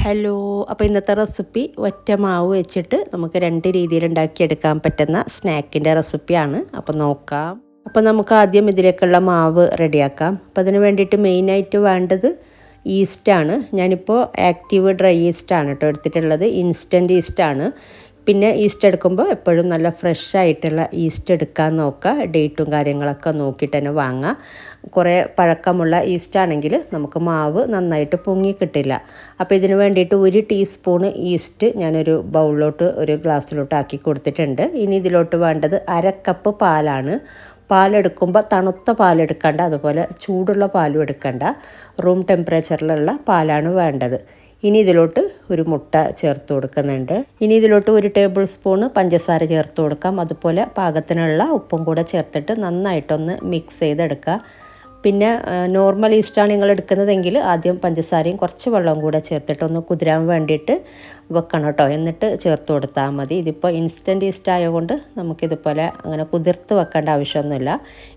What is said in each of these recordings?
Hello, അപ്പോൾ ഇന്നത്തെ recipe ഒറ്റ മാവ് വെച്ചിട്ട് നമുക്ക് രണ്ട് രീതിയിൽ ഉണ്ടാക്കിയെടുക്കാൻ പറ്റുന്ന സ്നാക്കിൻ്റെ റെസിപ്പിയാണ്. അപ്പോൾ നോക്കാം. അപ്പോൾ നമുക്ക് ആദ്യം ഇതിലേക്കുള്ള മാവ് റെഡിയാക്കാം. അപ്പോൾ അതിന് വേണ്ടിയിട്ട് മെയിനായിട്ട് വേണ്ടത് ഈസ്റ്റാണ്. ഞാനിപ്പോൾ ആക്റ്റീവ് ഡ്രൈ ഈസ്റ്റാണ് കേട്ടോ എടുത്തിട്ടുള്ളത്. ഇൻസ്റ്റൻറ്റ് ഈസ്റ്റാണ്. പിന്നെ ഈസ്റ്റ് എടുക്കുമ്പോൾ എപ്പോഴും നല്ല ഫ്രഷ് ആയിട്ടുള്ള ഈസ്റ്റ് എടുക്കാൻ നോക്കുക. ഡേറ്റും കാര്യങ്ങളൊക്കെ നോക്കിയിട്ട് തന്നെ വാങ്ങുക. കുറേ പഴക്കമുള്ള ഈസ്റ്റ് ആണെങ്കിൽ നമുക്ക് മാവ് നന്നായിട്ട് പൊങ്ങി കിട്ടില്ല. അപ്പോൾ ഇതിന് വേണ്ടിയിട്ട് 1 ടീസ്പൂണ് ഈസ്റ്റ് ഞാനൊരു ബൗളിലോട്ട് ഒരു ഗ്ലാസ്സിലോട്ട് ആക്കി കൊടുത്തിട്ടുണ്ട്. ഇനി ഇതിലോട്ട് വേണ്ടത് 1/2 കപ്പ് പാലാണ്. പാലെടുക്കുമ്പോൾ തണുത്ത പാലെടുക്കണ്ട, അതുപോലെ ചൂടുള്ള പാലും എടുക്കണ്ട. റൂം ടെമ്പറേച്ചറിലുള്ള പാലാണ് വേണ്ടത്. ഇനി ഇതിലോട്ട് ഒരു മുട്ട ചേർത്ത് കൊടുക്കുന്നുണ്ട്. ഇനി ഇതിലോട്ട് 1 ടേബിൾ സ്പൂണ് പഞ്ചസാര ചേർത്ത് കൊടുക്കാം. അതുപോലെ പാകത്തിനുള്ള ഉപ്പും കൂടെ ചേർത്തിട്ട് നന്നായിട്ടൊന്ന് മിക്സ് ചെയ്തെടുക്കുക. പിന്നെ നോർമൽ ഈസ്റ്റാണ് നിങ്ങൾ എടുക്കുന്നതെങ്കിൽ ആദ്യം പഞ്ചസാരയും കുറച്ച് വെള്ളവും കൂടെ ചേർത്തിട്ടൊന്ന് കുതിരാൻ വേണ്ടിയിട്ട് വെക്കണം കേട്ടോ. എന്നിട്ട് ചേർത്ത് കൊടുത്താൽ മതി. ഇതിപ്പോൾ ഇൻസ്റ്റൻറ്റ് ഈസ്റ്റ് ആയതുകൊണ്ട് നമുക്കിതുപോലെ അങ്ങനെ കുതിർത്ത് വെക്കേണ്ട ആവശ്യമൊന്നുമില്ല.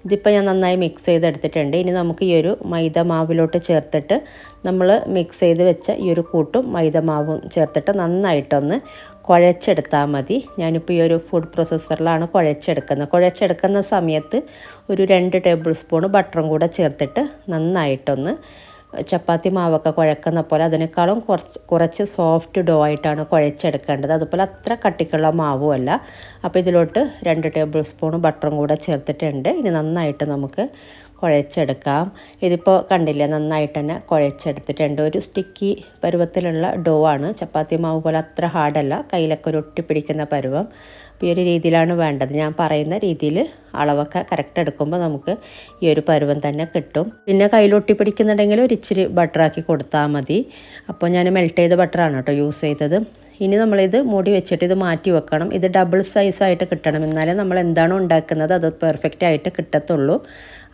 ഇതിപ്പോൾ ഞാൻ നന്നായി മിക്സ് ചെയ്തെടുത്തിട്ടുണ്ട്. ഇനി നമുക്ക് ഈ ഒരു മൈദ മാവിലോട്ട് ചേർത്തിട്ട് നമ്മൾ മിക്സ് ചെയ്ത് വെച്ച ഈ ഒരു കൂട്ടും മൈദ മാവും ചേർത്തിട്ട് നന്നായിട്ടൊന്ന് കുഴച്ചെടുത്താൽ മതി. ഞാനിപ്പോൾ ഈ ഒരു ഫുഡ് പ്രോസസ്സറിലാണ് കുഴച്ചെടുക്കുന്നത്. കുഴച്ചെടുക്കുന്ന സമയത്ത് ഒരു 2 ടേബിൾ സ്പൂൺ ബട്ടറും കൂടെ ചേർത്തിട്ട് നന്നായിട്ടൊന്ന് ചപ്പാത്തി മാവൊക്കെ കുഴക്കുന്ന പോലെ അതിനേക്കാളും കുറച്ച് സോഫ്റ്റ് ഡോ ആയിട്ടാണ് കുഴച്ചെടുക്കേണ്ടത്. അതുപോലെ അത്ര കട്ടിക്കുള്ള മാവും അല്ല. അപ്പോൾ ഇതിലോട്ട് 2 ടേബിൾ സ്പൂൺ ബട്ടറും കൂടെ ചേർത്തിട്ടുണ്ട്. ഇനി നന്നായിട്ട് നമുക്ക് കുഴച്ചെടുക്കാം. ഇതിപ്പോൾ കണ്ടില്ലേ, നന്നായിട്ട് തന്നെ കുഴച്ചെടുത്തിട്ടുണ്ട്. ഒരു സ്റ്റിക്കി പരുവത്തിലുള്ള ഡോ ആണ്. ചപ്പാത്തി മാവ് പോലെ അത്ര ഹാർഡല്ല, കയ്യിലൊക്കെ ഒരു ഒട്ടിപ്പിടിക്കുന്ന പരുവം. അപ്പോൾ ഈ ഒരു രീതിയിലാണ് വേണ്ടത്. ഞാൻ പറയുന്ന രീതിയിൽ അളവൊക്കെ കറക്റ്റ് എടുക്കുമ്പോൾ നമുക്ക് ഈ ഒരു പരുവം തന്നെ കിട്ടും. പിന്നെ കയ്യിൽ ഒട്ടിപ്പിടിക്കുന്നുണ്ടെങ്കിൽ ഒരു ഇച്ചിരി ബട്ടറാക്കി കൊടുത്താൽ മതി. അപ്പോൾ ഞാൻ മെൽറ്റ് ചെയ്ത ബട്ടറാണ് കേട്ടോ യൂസ് ചെയ്തത്. ഇനി നമ്മളിത് മൂടി വെച്ചിട്ട് ഇത് മാറ്റി വെക്കണം. ഇത് ഡബിൾ സൈസായിട്ട് കിട്ടണം, എന്നാലേ നമ്മൾ എന്താണോ ഉണ്ടാക്കുന്നത് അത് പെർഫെക്റ്റ് ആയിട്ട് കിട്ടത്തുള്ളൂ.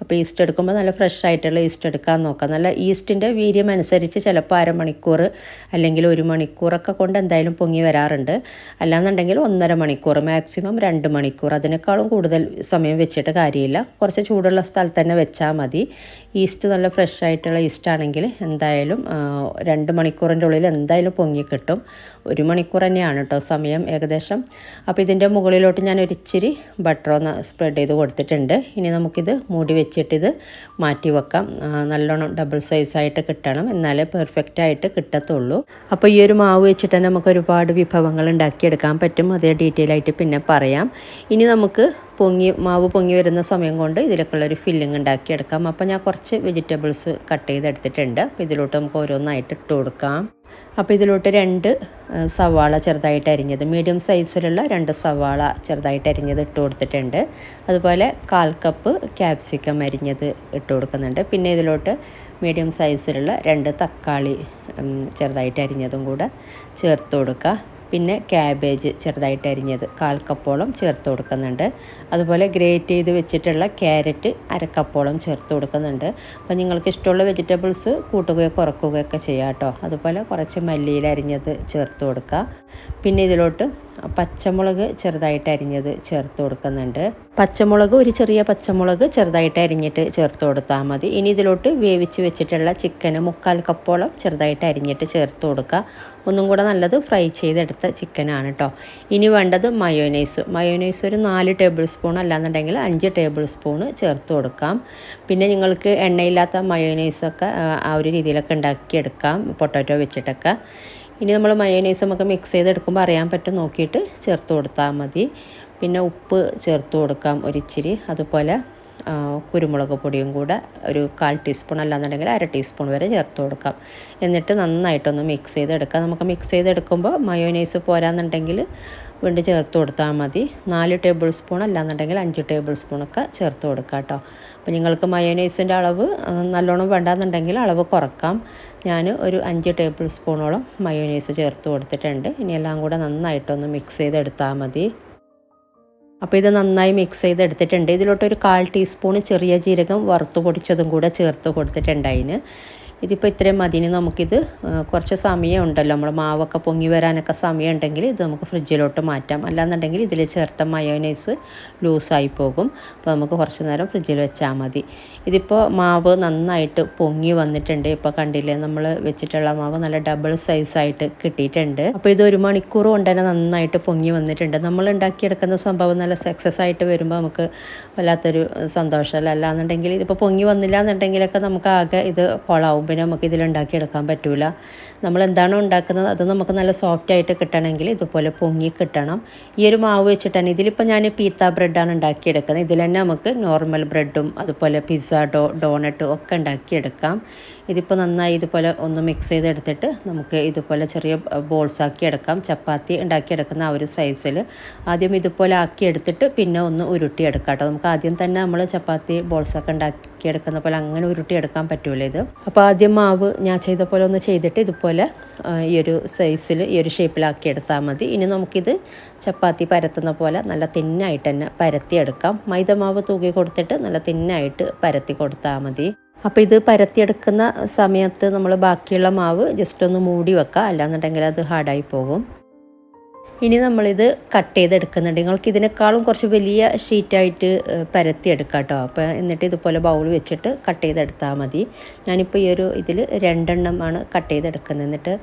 അപ്പോൾ ഈസ്റ്റ് എടുക്കുമ്പോൾ നല്ല ഫ്രഷ് ആയിട്ടുള്ള ഈസ്റ്റ് എടുക്കാൻ നോക്കാം. നല്ല ഈസ്റ്റിൻ്റെ വീര്യം അനുസരിച്ച് ചിലപ്പോൾ 1/2 മണിക്കൂർ അല്ലെങ്കിൽ 1 മണിക്കൂറൊക്കെ കൊണ്ട് എന്തായാലും പൊങ്ങി വരാറുണ്ട്. അല്ലാന്നുണ്ടെങ്കിൽ 1.5 മണിക്കൂർ, മാക്സിമം 2 മണിക്കൂർ. അതിനേക്കാളും കൂടുതൽ സമയം വെച്ചിട്ട് കാര്യമില്ല. കുറച്ച് ചൂടുള്ള സ്ഥലത്ത് തന്നെ വെച്ചാൽ മതി. ഈസ്റ്റ് നല്ല ഫ്രഷ് ആയിട്ടുള്ള ഈസ്റ്റ് ആണെങ്കിൽ എന്തായാലും 2 മണിക്കൂറിൻ്റെ ഉള്ളിൽ എന്തായാലും പൊങ്ങി കിട്ടും. 1 മണിക്കൂർ തന്നെയാണ് കേട്ടോ സമയം ഏകദേശം. അപ്പോൾ ഇതിൻ്റെ മുകളിലോട്ട് ഞാൻ ഒരിച്ചിരി ബട്ടർ ഒന്ന് സ്പ്രെഡ് ചെയ്ത് കൊടുത്തിട്ടുണ്ട്. ഇനി നമുക്കിത് മൂടി വെച്ചിട്ടിത് മാറ്റി വെക്കാം. നല്ലോണം ഡബിൾ സൈസായിട്ട് കിട്ടണം, എന്നാലേ പെർഫെക്റ്റ് ആയിട്ട് കിട്ടത്തുള്ളൂ. അപ്പോൾ ഈ ഒരു മാവ് വെച്ചിട്ട് തന്നെ നമുക്ക് ഒരുപാട് വിഭവങ്ങൾ ഉണ്ടാക്കിയെടുക്കാൻ പറ്റും. അതേ ഡീറ്റെയിൽ ആയിട്ട് പിന്നെ പറയാം. ഇനി നമുക്ക് മാവ് പൊങ്ങി വരുന്ന സമയം കൊണ്ട് ഇതിലേക്കുള്ളൊരു ഫില്ലിങ് ഉണ്ടാക്കിയെടുക്കാം. അപ്പോൾ ഞാൻ കുറച്ച് വെജിറ്റബിൾസ് കട്ട് ചെയ്തെടുത്തിട്ടുണ്ട്. അപ്പോൾ ഇതിലോട്ട് നമുക്ക് ഓരോന്നായിട്ട് ഇട്ട് കൊടുക്കാം. അപ്പോൾ ഇതിലോട്ട് 2 സവാള ചെറുതായിട്ട് അരിഞ്ഞത്, മീഡിയം സൈസിലുള്ള 2 സവാള ചെറുതായിട്ട് അരിഞ്ഞത് ഇട്ട് കൊടുത്തിട്ടുണ്ട്. അതുപോലെ 1/4 കപ്പ് ക്യാപ്സിക്കം അരിഞ്ഞത് ഇട്ട് കൊടുക്കുന്നുണ്ട്. പിന്നെ ഇതിലോട്ട് മീഡിയം സൈസിലുള്ള 2 തക്കാളി ചെറുതായിട്ട് അരിഞ്ഞതും കൂടെ ചേർത്ത് കൊടുക്കുക. പിന്നെ ക്യാബേജ് ചെറുതായിട്ട് അരിഞ്ഞത് 1/4 കപ്പോളം ചേർത്ത് കൊടുക്കുന്നുണ്ട്. അതുപോലെ ഗ്രേറ്റ് ചെയ്ത് വെച്ചിട്ടുള്ള ക്യാരറ്റ് 1/2 കപ്പോളം ചേർത്ത് കൊടുക്കുന്നുണ്ട്. അപ്പോൾ നിങ്ങൾക്ക് ഇഷ്ടമുള്ള വെജിറ്റബിൾസ് കൂട്ടുകയോ കുറക്കുകയൊക്കെ ചെയ്യാം കേട്ടോ. അതുപോലെ കുറച്ച് മല്ലിയില അരിഞ്ഞത് ചേർത്ത് കൊടുക്കുക. പിന്നെ ഇതിലോട്ട് പച്ചമുളക് ചെറുതായിട്ട് അരിഞ്ഞത് ചേർത്ത് കൊടുക്കുന്നുണ്ട്. പച്ചമുളക്, ഒരു ചെറിയ പച്ചമുളക് ചെറുതായിട്ട് അരിഞ്ഞിട്ട് ചേർത്ത് കൊടുത്താൽ മതി. ഇനി ഇതിലോട്ട് വേവിച്ച് വെച്ചിട്ടുള്ള ചിക്കന് 3/4 കപ്പോളം ചെറുതായിട്ട് അരിഞ്ഞിട്ട് ചേർത്ത് കൊടുക്കുക. ഒന്നും കൂടെ നല്ലത് ഫ്രൈ ചെയ്തെടുത്ത ചിക്കനാണ് കേട്ടോ. ഇനി വേണ്ടത് മയോനൈസ് ഒരു 4 ടേബിൾ സ്പൂൺ അല്ലാന്നുണ്ടെങ്കിൽ 5 ടേബിൾ സ്പൂണ് ചേർത്ത് കൊടുക്കാം. പിന്നെ നിങ്ങൾക്ക് എണ്ണയില്ലാത്ത മയോനൈസൊക്കെ ആ ഒരു രീതിയിലൊക്കെ ഉണ്ടാക്കിയെടുക്കാം, പൊട്ടാറ്റോ വെച്ചിട്ടൊക്കെ. ഇനി നമ്മൾ മയോനൈസുമൊക്കെ മിക്സ് ചെയ്തെടുക്കുമ്പോൾ അറിയാൻ പറ്റും, നോക്കിയിട്ട് ചേർത്ത് കൊടുത്താൽ മതി. പിന്നെ ഉപ്പ് ചേർത്ത് കൊടുക്കാം ഒരിച്ചിരി. അതുപോലെ കുരുമുളക് പൊടിയും കൂടെ ഒരു 1/4 ടീസ്പൂൺ അല്ലാന്നുണ്ടെങ്കിൽ 1/2 ടീസ്പൂൺ വരെ ചേർത്ത് കൊടുക്കാം. എന്നിട്ട് നന്നായിട്ടൊന്ന് മിക്സ് ചെയ്തെടുക്കാം. നമുക്ക് മിക്സ് ചെയ്തെടുക്കുമ്പോൾ മയോനൈസ് പോരാന്നുണ്ടെങ്കിൽ വീണ്ടും ചേർത്ത് കൊടുത്താൽ മതി. 4 ടേബിൾ സ്പൂൺ അല്ലാന്നുണ്ടെങ്കിൽ 5 ടേബിൾ സ്പൂണൊക്കെ ചേർത്ത് കൊടുക്കാം കേട്ടോ. അപ്പോൾ നിങ്ങൾക്ക് മയോനൈസിൻ്റെ അളവ് നല്ലോണം വേണ്ടാന്നുണ്ടെങ്കിൽ അളവ് കുറക്കാം. ഞാൻ ഒരു 5 ടേബിൾ സ്പൂണോളം മയോനൈസ് ചേർത്ത് കൊടുത്തിട്ടുണ്ട്. ഇനി എല്ലാം കൂടെ നന്നായിട്ടൊന്ന് മിക്സ് ചെയ്തെടുത്താൽ മതി. അപ്പോൾ ഇത് നന്നായി മിക്സ് ചെയ്തെടുത്തിട്ടുണ്ട്. ഇതിലോട്ടൊരു 1/4 ടീസ്പൂൺ ചെറിയ ജീരകം വറുത്ത് പൊടിച്ചതും കൂടെ ചേർത്ത് കൊടുത്തിട്ടുണ്ട്. ഇതിപ്പോൾ ഇത്രയും മതിന് നമുക്കിത് കുറച്ച് സമയം ഉണ്ടല്ലോ, നമ്മൾ മാവൊക്കെ പൊങ്ങി വരാനൊക്കെ സമയം ഉണ്ടെങ്കിൽ ഇത് നമുക്ക് ഫ്രിഡ്ജിലോട്ട് മാറ്റാം. അല്ലാന്നുണ്ടെങ്കിൽ ഇതിൽ ചേർത്ത മയോനൈസ് ലൂസായി പോകും. അപ്പോൾ നമുക്ക് കുറച്ച് നേരം ഫ്രിഡ്ജിൽ വെച്ചാൽ മതി. ഇതിപ്പോൾ മാവ് നന്നായിട്ട് പൊങ്ങി വന്നിട്ടുണ്ട്. ഇപ്പോൾ കണ്ടില്ലേ, നമ്മൾ വെച്ചിട്ടുള്ള മാവ് നല്ല ഡബിൾ സൈസായിട്ട് കിട്ടിയിട്ടുണ്ട്. അപ്പോൾ ഇത് 1 മണിക്കൂർ കൊണ്ട് തന്നെ നന്നായിട്ട് പൊങ്ങി വന്നിട്ടുണ്ട്. നമ്മൾ ഉണ്ടാക്കിയെടുക്കുന്ന സംഭവം നല്ല സക്സസ് ആയിട്ട് വരുമ്പോൾ നമുക്ക് വല്ലാത്തൊരു സന്തോഷമല്ല. അല്ലാന്നുണ്ടെങ്കിൽ ഇതിപ്പോൾ പൊങ്ങി വന്നില്ല എന്നുണ്ടെങ്കിലൊക്കെ നമുക്ക് ആകെ ഇത് കൊളാവും. പിന്നെ നമുക്ക് ഇതിലുണ്ടാക്കിയെടുക്കാൻ പറ്റില്ല. നമ്മൾ എന്താണോ ഉണ്ടാക്കുന്നത് അത് നമുക്ക് നല്ല സോഫ്റ്റ് ആയിട്ട് കിട്ടണമെങ്കിൽ ഇതുപോലെ പൊങ്ങി കിട്ടണം. ഈ ഒരു മാവ് വെച്ചിട്ട് തന്നെ ഇതിലിപ്പോൾ ഞാൻ പീത്ത ബ്രെഡാണ് ഉണ്ടാക്കിയെടുക്കുന്നത്. ഇതിൽ തന്നെ നമുക്ക് നോർമൽ ബ്രെഡും അതുപോലെ പിസ്സ ഡോണട്ടും ഒക്കെ ഉണ്ടാക്കിയെടുക്കാം. ഇതിപ്പോൾ നന്നായി ഇതുപോലെ ഒന്ന് മിക്സ് ചെയ്തെടുത്തിട്ട് നമുക്ക് ഇതുപോലെ ചെറിയ ബോൾസാക്കി എടുക്കാം. ചപ്പാത്തി ഉണ്ടാക്കിയെടുക്കുന്ന ആ ഒരു സൈസിൽ ആദ്യം ഇതുപോലെ ആക്കിയെടുത്തിട്ട് പിന്നെ ഒന്ന് ഉരുട്ടിയെടുക്കാം കേട്ടോ. നമുക്ക് ആദ്യം തന്നെ നമ്മൾ ചപ്പാത്തി ബോൾസൊക്കെ ഉണ്ടാക്കിയെടുക്കുന്ന പോലെ അങ്ങനെ ഉരുട്ടിയെടുക്കാൻ പറ്റൂല ഇത്. അപ്പോൾ ആദ്യം മാവ് ഞാൻ ചെയ്ത പോലെ ഒന്ന് ചെയ്തിട്ട് ഇതുപോലെ ഈ ഒരു സൈസിൽ ഈ ഒരു ഷേപ്പിലാക്കി എടുത്താൽ മതി. ഇനി നമുക്കിത് ചപ്പാത്തി പരത്തുന്ന പോലെ നല്ല തിന്നായിട്ട് തന്നെ പരത്തിയെടുക്കാം. മൈദമാവ് തൂക്കി കൊടുത്തിട്ട് നല്ല തിന്നായിട്ട് പരത്തി കൊടുത്താൽ മതി. അപ്പോൾ ഇത് പരത്തിയെടുക്കുന്ന സമയത്ത് നമ്മൾ ബാക്കിയുള്ള മാവ് ജസ്റ്റ് ഒന്ന് മൂടി വെക്കുക, അല്ലാന്നുണ്ടെങ്കിൽ അത് ഹാർഡായി പോകും. ഇനി നമ്മളിത് കട്ട് ചെയ്തെടുക്കുന്നുണ്ട്. നിങ്ങൾക്ക് ഇതിനേക്കാളും കുറച്ച് വലിയ ഷീറ്റായിട്ട് പരത്തിയെടുക്കാം കേട്ടോ. അപ്പോൾ എന്നിട്ട് ഇതുപോലെ ബൗൾ വെച്ചിട്ട് കട്ട് ചെയ്തെടുത്താൽ മതി. ഞാനിപ്പോൾ ഈ ഒരു ഇതിൽ 2 എണ്ണമാണ് കട്ട് ചെയ്തെടുക്കുന്നത്. എന്നിട്ട്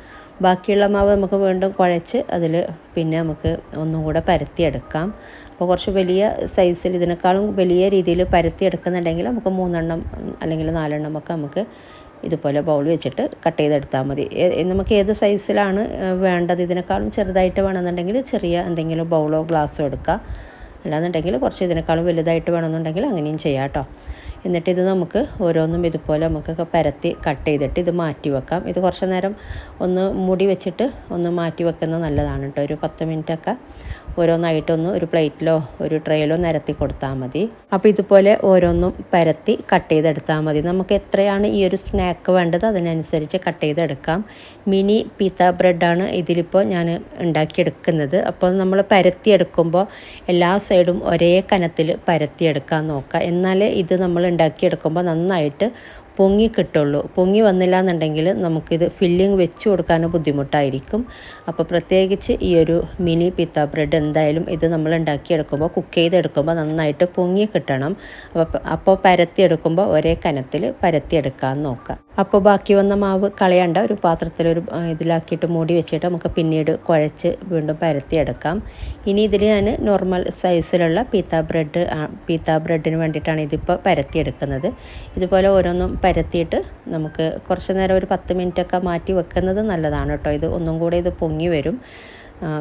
ബാക്കിയുള്ള മാവ് നമുക്ക് വീണ്ടും കുഴച്ച് അതിൽ പിന്നെ നമുക്ക് ഒന്നും കൂടെ പരത്തിയെടുക്കാം. അപ്പോൾ കുറച്ച് വലിയ സൈസിൽ ഇതിനേക്കാളും വലിയ രീതിയിൽ പരത്തിയെടുക്കുന്നുണ്ടെങ്കിൽ നമുക്ക് 3 എണ്ണം അല്ലെങ്കിൽ 4 എണ്ണമൊക്കെ നമുക്ക് ഇതുപോലെ ബൗൾ വെച്ചിട്ട് കട്ട് ചെയ്തെടുത്താൽ മതി. നമുക്ക് ഏത് സൈസിലാണ് വേണ്ടത്, ഇതിനേക്കാളും ചെറുതായിട്ട് വേണമെന്നുണ്ടെങ്കിൽ ചെറിയ എന്തെങ്കിലും ബൗളോ ഗ്ലാസ്സോ എടുക്കുക. അല്ലാന്നുണ്ടെങ്കിൽ കുറച്ച് ഇതിനേക്കാളും വലുതായിട്ട് വേണമെന്നുണ്ടെങ്കിൽ അങ്ങനെയും ചെയ്യാം കേട്ടോ. എന്നിട്ട് ഇത് നമുക്ക് ഓരോന്നും ഇതുപോലെ നമുക്കൊക്കെ പരത്തി കട്ട് ചെയ്തിട്ട് ഇത് മാറ്റി വെക്കാം. ഇത് കുറച്ച് നേരം ഒന്ന് മൂടി വെച്ചിട്ട് ഒന്ന് മാറ്റി വെക്കുന്നത് നല്ലതാണ് കേട്ടോ. ഒരു 10 മിനിറ്റൊക്കെ ഓരോന്നായിട്ടൊന്ന് ഒരു പ്ലേറ്റിലോ ഒരു ട്രേയിലോ നിരത്തി കൊടുത്താൽ മതി. അപ്പോൾ ഇതുപോലെ ഓരോന്നും പരത്തി കട്ട് ചെയ്തെടുത്താൽ മതി. നമുക്ക് എത്രയാണ് ഈ ഒരു സ്നാക്ക് വേണ്ടത് അതിനനുസരിച്ച് കട്ട് ചെയ്തെടുക്കാം. മിനി പീത്ത ബ്രെഡാണ് ഇതിലിപ്പോൾ ഞാൻ ഉണ്ടാക്കിയെടുക്കുന്നത്. അപ്പോൾ നമ്മൾ പരത്തിയെടുക്കുമ്പോൾ എല്ലാ സൈഡും ഒരേ കനത്തിൽ പരത്തിയെടുക്കാൻ നോക്കുക. എന്നാലേ ഇത് നമ്മൾ ഉണ്ടാക്കിയെടുക്കുമ്പോൾ നന്നായിട്ട് പൊങ്ങി കിട്ടുള്ളൂ. പൊങ്ങി വന്നില്ല എന്നുണ്ടെങ്കിൽ നമുക്കിത് ഫില്ലിങ് വെച്ച് കൊടുക്കാൻ ബുദ്ധിമുട്ടായിരിക്കും. അപ്പോൾ പ്രത്യേകിച്ച് ഈ ഒരു മിനി പിത്ത ബ്രെഡ് എന്തായാലും ഇത് നമ്മൾ ഉണ്ടാക്കിയെടുക്കുമ്പോൾ കുക്ക് ചെയ്തെടുക്കുമ്പോൾ നന്നായിട്ട് പൊങ്ങി കിട്ടണം. അപ്പോൾ പരത്തിയെടുക്കുമ്പോൾ ഒരേ കനത്തിൽ പരത്തിയെടുക്കാൻ നോക്കാം. അപ്പോൾ ബാക്കി വന്ന മാവ് കളയണ്ട, ഒരു പാത്രത്തിലൊരു ഇതിലാക്കിയിട്ട് മൂടി വെച്ചിട്ട് നമുക്ക് പിന്നീട് കുഴച്ച് വീണ്ടും പരത്തിയെടുക്കാം. ഇനി ഇതിൽ ഞാൻ നോർമൽ സൈസിലുള്ള പീത്ത ബ്രെഡിന് വേണ്ടിയിട്ടാണ് ഇതിപ്പോൾ പരത്തിയെടുക്കുന്നത്. ഇതുപോലെ ഓരോന്നും പരത്തിയിട്ട് നമുക്ക് കുറച്ച് നേരം ഒരു 10 മിനിറ്റൊക്കെ മാറ്റി വെക്കുന്നത് നല്ലതാണ് കേട്ടോ. ഇത് ഒന്നും കൂടെ ഇത് പൊങ്ങി വരും.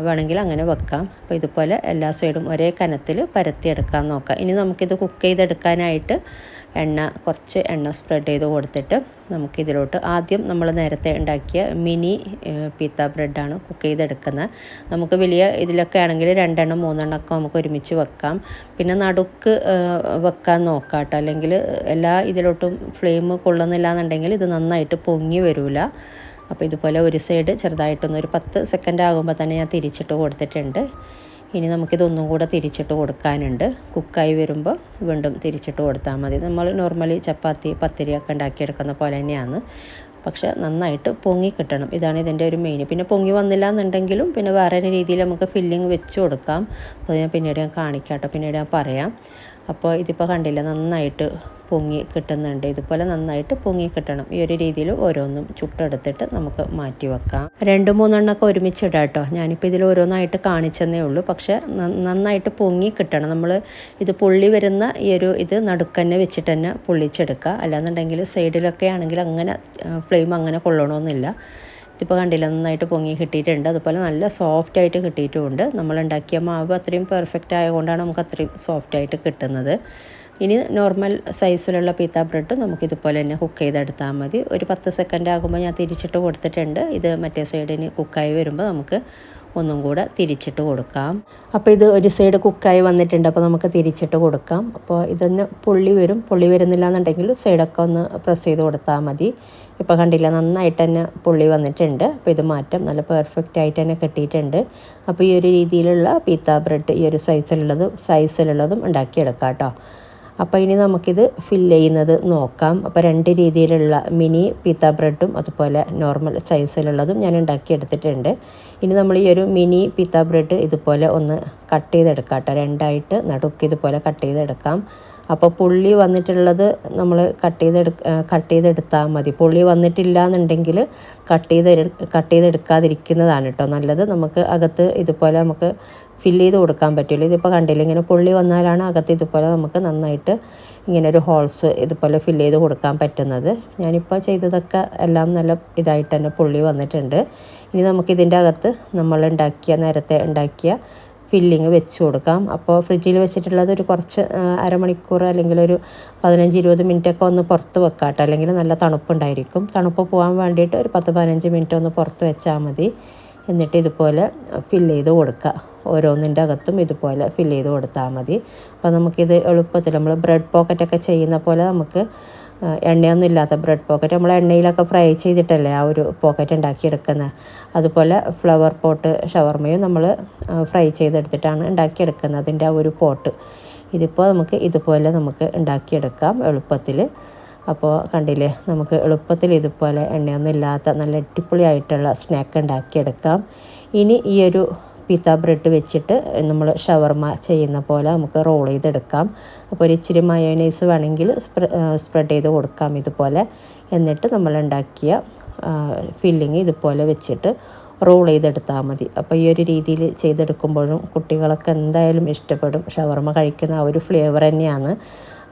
വേണമെങ്കിൽ അങ്ങനെ വെക്കാം. അപ്പോൾ ഇതുപോലെ എല്ലാ സൈഡും ഒരേ കനത്തിൽ പരത്തിയെടുക്കാൻ നോക്കാം. ഇനി നമുക്കിത് കുക്ക് ചെയ്തെടുക്കാനായിട്ട് കുറച്ച് എണ്ണ സ്പ്രെഡ് ചെയ്ത് കൊടുത്തിട്ട് നമുക്കിതിലോട്ട് ആദ്യം നമ്മൾ നേരത്തെ ഉണ്ടാക്കിയ മിനി പീത്ത ബ്രെഡാണ് കുക്ക് ചെയ്തെടുക്കുന്നത്. നമുക്ക് വലിയ ഇതിലൊക്കെ ആണെങ്കിൽ 2 എണ്ണം 3 എണ്ണമൊക്കെ നമുക്ക് ഒരുമിച്ച് വെക്കാം. പിന്നെ നടുക്ക് വെക്കാൻ നോക്കാം കേട്ടോ. അല്ലെങ്കിൽ എല്ലാ ഇതിലോട്ടും ഫ്ലെയിം കൊള്ളുന്നില്ല എന്നുണ്ടെങ്കിൽ ഇത് നന്നായിട്ട് പൊങ്ങി വരില്ല. അപ്പോൾ ഇതുപോലെ ഒരു സൈഡ് ചെറുതായിട്ടൊന്ന് ഒരു 10 സെക്കൻഡ് ആകുമ്പോൾ തന്നെ ഞാൻ തിരിച്ചിട്ട് കൊടുത്തിട്ടുണ്ട്. ഇനി നമുക്കിതൊന്നും കൂടെ തിരിച്ചിട്ട് കൊടുക്കാനുണ്ട്. കുക്കായി വരുമ്പോൾ വീണ്ടും തിരിച്ചിട്ട് കൊടുത്താൽ മതി. നമ്മൾ നോർമലി ചപ്പാത്തി പത്തിരിയൊക്കെ ഉണ്ടാക്കിയെടുക്കുന്ന പോലെ തന്നെയാണ്. പക്ഷെ നന്നായിട്ട് പൊങ്ങി കിട്ടണം. ഇതാണ് ഇതിൻ്റെ ഒരു മെയിൻ. പിന്നെ പൊങ്ങി വന്നില്ല എന്നുണ്ടെങ്കിലും പിന്നെ വേറെ രീതിയിൽ നമുക്ക് ഫില്ലിങ് വെച്ച് കൊടുക്കാം. അപ്പോൾ ഞാൻ പിന്നീട് കാണിക്കാം കേട്ടോ, പിന്നീട് ഞാൻ പറയാം. അപ്പോൾ ഇതിപ്പോൾ കണ്ടില്ല, നന്നായിട്ട് പൊങ്ങി കിട്ടുന്നുണ്ട്. ഇതുപോലെ നന്നായിട്ട് പൊങ്ങി കിട്ടണം. ഈ ഒരു രീതിയിൽ ഓരോന്നും ചുട്ടെടുത്തിട്ട് നമുക്ക് മാറ്റി വെക്കാം. 2-3 എണ്ണമൊക്കെ ഒരുമിച്ചിടാം കേട്ടോ. ഞാനിപ്പോൾ ഇതിൽ ഓരോന്നായിട്ട് കാണിച്ചെന്നേ ഉള്ളൂ. പക്ഷേ നന്നായിട്ട് പൊങ്ങി കിട്ടണം. നമ്മൾ ഇത് പൊള്ളി വരുന്ന ഈ ഒരു ഇത് നടുക്കന്നെ വെച്ചിട്ട് തന്നെ പൊള്ളിച്ചെടുക്കുക. അല്ലാന്നുണ്ടെങ്കിൽ സൈഡിലൊക്കെ ആണെങ്കിൽ അങ്ങനെ ഫ്ലെയിം അങ്ങനെ കൊള്ളണമെന്നില്ല. ഇതിപ്പോൾ കണ്ടില്ല, നന്നായിട്ട് പൊങ്ങി കിട്ടിയിട്ടുണ്ട്. അതുപോലെ നല്ല സോഫ്റ്റായിട്ട് കിട്ടിയിട്ടുമുണ്ട്. നമ്മളുണ്ടാക്കിയ മാവ് അത്രയും പെർഫെക്റ്റ് ആയതുകൊണ്ടാണ് നമുക്ക് അത്രയും സോഫ്റ്റായിട്ട് കിട്ടുന്നത്. ഇനി നോർമൽ സൈസിലുള്ള പീത്ത ബ്രെഡ് നമുക്കിതുപോലെ തന്നെ കുക്ക് ചെയ്തെടുത്താൽ മതി. ഒരു 10 സെക്കൻഡ് ആകുമ്പോൾ ഞാൻ തിരിച്ചിട്ട് കൊടുത്തിട്ടുണ്ട്. ഇത് മറ്റേ സൈഡിന് കുക്കായി വരുമ്പോൾ നമുക്ക് ഒന്നും കൂടെ തിരിച്ചിട്ട് കൊടുക്കാം. അപ്പോൾ ഇത് ഒരു സൈഡ് കുക്കായി വന്നിട്ടുണ്ട്. അപ്പോൾ നമുക്ക് തിരിച്ചിട്ട് കൊടുക്കാം. അപ്പോൾ ഇതൊന്ന് പൊള്ളി വരുന്നില്ല എന്നുണ്ടെങ്കിൽ സൈഡൊക്കെ ഒന്ന് പ്രസ് ചെയ്ത് കൊടുത്താൽ മതി. ഇപ്പോൾ കണ്ടില്ല, നന്നായിട്ട് തന്നെ പൊള്ളി വന്നിട്ടുണ്ട്. അപ്പോൾ ഇത് മാറ്റം നല്ല പെർഫെക്റ്റ് ആയിട്ട് തന്നെ കിട്ടിയിട്ടുണ്ട്. അപ്പോൾ ഈ ഒരു രീതിയിലുള്ള പീത്ത ബ്രെഡ് ഈ ഒരു സൈസിലുള്ളതും ഉണ്ടാക്കിയെടുക്കാം കേട്ടോ. അപ്പോൾ ഇനി നമുക്കിത് ഫില്ല് ചെയ്യുന്നത് നോക്കാം. അപ്പോൾ 2 രീതിയിലുള്ള മിനി പിത്ത ബ്രെഡും അതുപോലെ നോർമൽ സൈസിലുള്ളതും ഞാൻ ഉണ്ടാക്കിയെടുത്തിട്ടുണ്ട്. ഇനി നമ്മൾ ഈ ഒരു മിനി പിത്ത ബ്രെഡ് ഇതുപോലെ ഒന്ന് കട്ട് ചെയ്തെടുക്കാം കേട്ടോ. 2ആയിട്ട് നടുക്ക് ഇതുപോലെ കട്ട് ചെയ്തെടുക്കാം. അപ്പോൾ പുള്ളി വന്നിട്ടുള്ളത് നമ്മൾ കട്ട് ചെയ്തെടുത്താൽ മതി. പുള്ളി വന്നിട്ടില്ല എന്നുണ്ടെങ്കിൽ കട്ട് ചെയ്തെടുക്കാതിരിക്കുന്നതാണ് കേട്ടോ നല്ലത്. നമുക്ക് അകത്ത് ഇതുപോലെ നമുക്ക് ഫില്ല് ചെയ്ത് കൊടുക്കാൻ പറ്റില്ല. ഇതിപ്പോൾ കണ്ടില്ല, ഇങ്ങനെ പുള്ളി വന്നാലാണ് അകത്ത് ഇതുപോലെ നമുക്ക് നന്നായിട്ട് ഇങ്ങനെ ഒരു ഹോൾസ് ഇതുപോലെ ഫില്ല് ചെയ്ത് കൊടുക്കാൻ പറ്റുന്നത്. ഞാനിപ്പോൾ ചെയ്തതൊക്കെ എല്ലാം നല്ല ഇതായിട്ട് തന്നെ പുള്ളി വന്നിട്ടുണ്ട്. ഇനി നമുക്കിതിൻ്റെ അകത്ത് നേരത്തെ ഉണ്ടാക്കിയ ഫില്ലിങ് വെച്ച് കൊടുക്കാം. അപ്പോൾ ഫ്രിഡ്ജിൽ വെച്ചിട്ടുള്ളത് ഒരു കുറച്ച് അരമണിക്കൂർ അല്ലെങ്കിൽ ഒരു 15-20 മിനിറ്റൊക്കെ ഒന്ന് പുറത്ത് വെക്കാം കേട്ടോ. അല്ലെങ്കിൽ നല്ല തണുപ്പുണ്ടായിരിക്കും. തണുപ്പ് പോകാൻ വേണ്ടിയിട്ട് ഒരു 10-15 മിനിറ്റ് ഒന്ന് പുറത്ത് വെച്ചാൽ മതി. എന്നിട്ട് ഇതുപോലെ ഫില്ല് ചെയ്ത് കൊടുക്കുക. ഓരോന്നിൻ്റെ അകത്തും ഇതുപോലെ ഫില്ല് ചെയ്ത് കൊടുത്താൽ മതി. അപ്പോൾ നമുക്കിത് എളുപ്പത്തിൽ നമ്മൾ ബ്രെഡ് പോക്കറ്റൊക്കെ ചെയ്യുന്ന പോലെ നമുക്ക് എണ്ണയൊന്നും ഇല്ലാത്ത ബ്രെഡ് പോക്കറ്റ് നമ്മൾ എണ്ണയിലൊക്കെ ഫ്രൈ ചെയ്തിട്ടല്ലേ ആ ഒരു പോക്കറ്റ് ഉണ്ടാക്കിയെടുക്കുന്നത്. അതുപോലെ ഫ്ലവർ പോട്ട് ഷവർമയും നമ്മൾ ഫ്രൈ ചെയ്തെടുത്തിട്ടാണ് ഉണ്ടാക്കിയെടുക്കുന്നത്, അതിൻ്റെ ആ ഒരു പോട്ട്. ഇതിപ്പോൾ നമുക്ക് ഇതുപോലെ ഉണ്ടാക്കിയെടുക്കാം എളുപ്പത്തിൽ. അപ്പോൾ കണ്ടില്ലേ, നമുക്ക് എളുപ്പത്തിൽ ഇതുപോലെ എണ്ണയൊന്നും ഇല്ലാത്ത നല്ല അടിപൊളിയായിട്ടുള്ള സ്നാക്ക് ഉണ്ടാക്കിയെടുക്കാം. ഇനി ഈ ഒരു പിത്ത ബ്രെഡ് വെച്ചിട്ട് നമ്മൾ ഷവർമ ചെയ്യുന്ന പോലെ നമുക്ക് റോൾ ചെയ്തെടുക്കാം. അപ്പോൾ ഒരു ഇച്ചിരി മയോനൈസ് വേണമെങ്കിൽ സ്പ്രെഡ് ചെയ്ത് കൊടുക്കാം ഇതുപോലെ. എന്നിട്ട് നമ്മൾ ഉണ്ടാക്കിയ ഫില്ലിങ് ഇതുപോലെ വെച്ചിട്ട് റോൾ ചെയ്തെടുത്താൽ മതി. അപ്പോൾ ഈ ഒരു രീതിയിൽ ചെയ്തെടുക്കുമ്പോഴും കുട്ടികളൊക്കെ എന്തായാലും ഇഷ്ടപ്പെടും. ഷവർമ കഴിക്കുന്ന ആ ഒരു ഫ്ലേവർ തന്നെയാണ്.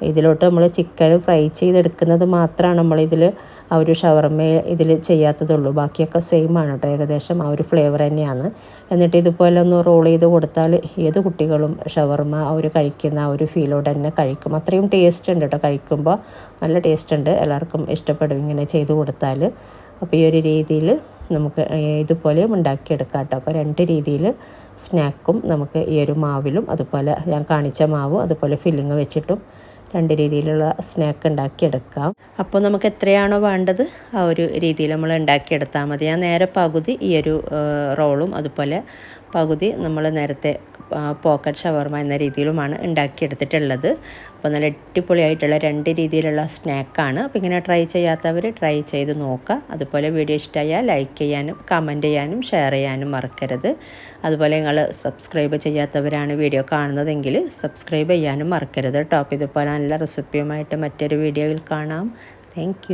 ഇതിലോട്ട് നമ്മൾ ചിക്കൻ ഫ്രൈ ചെയ്തെടുക്കുന്നത് മാത്രമാണ് നമ്മളിതിൽ ആ ഒരു ഷവർമ ഇതിൽ ചെയ്യാത്തതുള്ളൂ. ബാക്കിയൊക്കെ സെയിം ആണ് കേട്ടോ, ഏകദേശം ആ ഒരു ഫ്ലേവർ തന്നെയാണ്. എന്നിട്ട് ഇതുപോലെ ഒന്ന് റോൾ ചെയ്ത് കൊടുത്താൽ ഏത് കുട്ടികളും ഷവർമ കഴിക്കുന്ന ആ ഒരു ഫീലോടെ തന്നെ കഴിക്കും. അത്രയും ടേസ്റ്റ് ഉണ്ട് കേട്ടോ, കഴിക്കുമ്പോൾ നല്ല ടേസ്റ്റ് ഉണ്ട്. എല്ലാവർക്കും ഇഷ്ടപ്പെടും ഇങ്ങനെ ചെയ്ത് കൊടുത്താൽ. അപ്പോൾ ഈ ഒരു രീതിയിൽ നമുക്ക് ഇതുപോലെയും ഉണ്ടാക്കിയെടുക്കാം കേട്ടോ. അപ്പോൾ 2 രീതിയിൽ സ്നാക്കും നമുക്ക് ഈ ഒരു മാവിലും അതുപോലെ ഞാൻ കാണിച്ച മാവും അതുപോലെ ഫില്ലിങ് വെച്ചിട്ടും 2 രീതിയിലുള്ള സ്നാക്ക് ഉണ്ടാക്കിയെടുക്കാം. അപ്പോൾ നമുക്ക് എത്രയാണോ വേണ്ടത് ആ ഒരു രീതിയിൽ നമ്മൾ ഉണ്ടാക്കിയെടുത്താൽ മതി. ഞാൻ നേരെ പകുതി ഈ ഒരു റോളും അതുപോലെ പകുതി നമ്മൾ നേരത്തെ പോക്കറ്റ് ഷവർമ എന്ന രീതിയിലുമാണ് ഉണ്ടാക്കിയെടുത്തിട്ടുള്ളത്. അപ്പോൾ നല്ല അടിപൊളിയായിട്ടുള്ള 2 രീതിയിലുള്ള സ്നാക്കാണ്. അപ്പോൾ ഇങ്ങനെ ട്രൈ ചെയ്യാത്തവർ ട്രൈ ചെയ്ത് നോക്കുക. അതുപോലെ വീഡിയോ ഇഷ്ടമായാൽ ലൈക്ക് ചെയ്യാനും കമൻറ്റ് ചെയ്യാനും ഷെയർ ചെയ്യാനും മറക്കരുത്. അതുപോലെ നിങ്ങൾ സബ്സ്ക്രൈബ് ചെയ്യാത്തവരാണ് വീഡിയോ കാണുന്നതെങ്കിൽ സബ്സ്ക്രൈബ് ചെയ്യാനും മറക്കരുത് കേട്ടോ. അപ്പോൾ ഇതുപോലെ നല്ല റെസിപ്പിയുമായിട്ട് മറ്റൊരു വീഡിയോയിൽ കാണാം. താങ്ക്